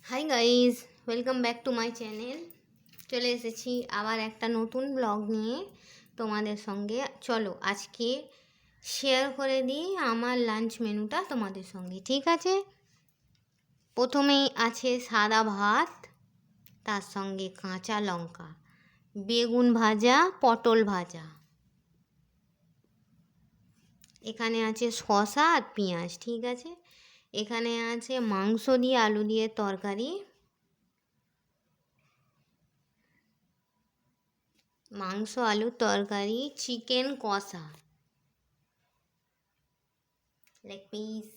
Hi guys, welcome back to my channel. চলে এসেছি আবার একটা নতুন ব্লগ নিয়ে তোমাদের সঙ্গে। চলো আজকে শেয়ার করে দিই আমার লাঞ্চ মেনুটা তোমাদের সঙ্গে, ঠিক আছে? প্রথমেই আছে সাদা ভাত, তার সঙ্গে কাঁচা লঙ্কা, বেগুন ভাজা, পটল ভাজা, এখানে আছে শসা আর পেঁয়াজ, ঠিক আছে? এখানে আছে মাংস দিয়ে আলু দিয়ে তরকারি, মাংস আলুর তরকারি, চিকেন কষা, leg piece,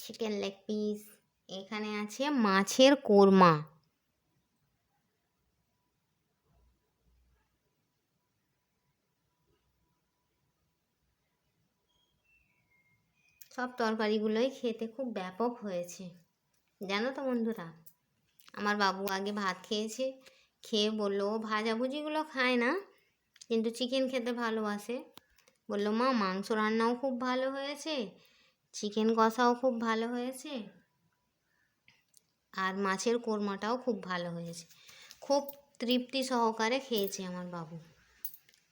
chicken leg piece, এখানে আছে মাছের কোরমা, সব তরকারিগুলোই খেতে খুব ব্যাপক হয়েছে, জানো তো বন্ধুরা। আমার বাবু আগে ভাত খেয়েছে, খেয়ে বললো ও ভাজাভুজিগুলো খায় না, কিন্তু চিকেন খেতে ভালোবাসে। বললো মা মাংস রান্নাও খুব ভালো হয়েছে, চিকেন কষাও খুব ভালো হয়েছে, আর মাছের কোরমাটাও খুব ভালো হয়েছে। খুব তৃপ্তি সহকারে খেয়েছে আমার বাবু,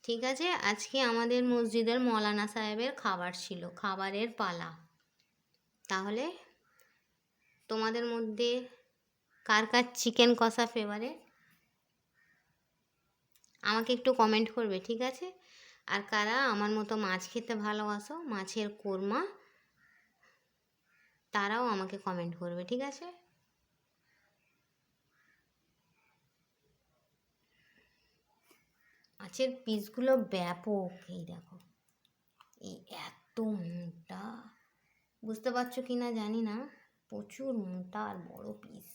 ঠিক আছে? আজকে আমাদের মসজিদের মৌলানা সাহেবের খাবার ছিল, খাবারের পালা। তাহলে তোমাদের মধ্যে কার কার চিকেন কষা ফেভারিট আমাকে একটু কমেন্ট করবে, ঠিক আছে? আর কারা আমার মতো মাছ খেতে ভালোবাসো, মাছের কোরমা, তারাও আমাকে কমেন্ট করবে, ঠিক আছে? মাছের পিসগুলো ব্যাপক, এই দেখো, এই এত মোটা, বুঝতে পারছো কি না জানি না, প্রচুর মোটা আর বড় পিস।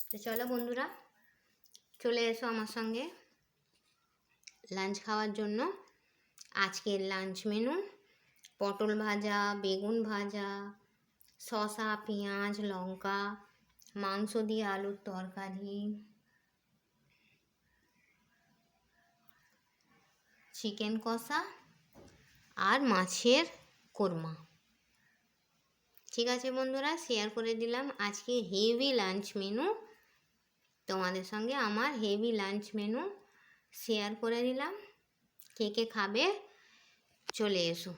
তো চলো বন্ধুরা, চলে এসো আমার সঙ্গে লাঞ্চ খাওয়ার জন্য। আজকের লাঞ্চ মেনু: পটল ভাজা, বেগুন ভাজা, শসা, পেঁয়াজ, লঙ্কা, মাংস দিয়ে আলুর তরকারি, চিকেন কষা আর মাছের কোরমা। ঠিক আছে বন্ধুরা, শেয়ার করে দিলাম আজকে হেভি লাঞ্চ মেনু তোমাদের সঙ্গে। আমার হেভি লাঞ্চ মেনু শেয়ার করে দিলাম। কে কে খাবে চলে এসো।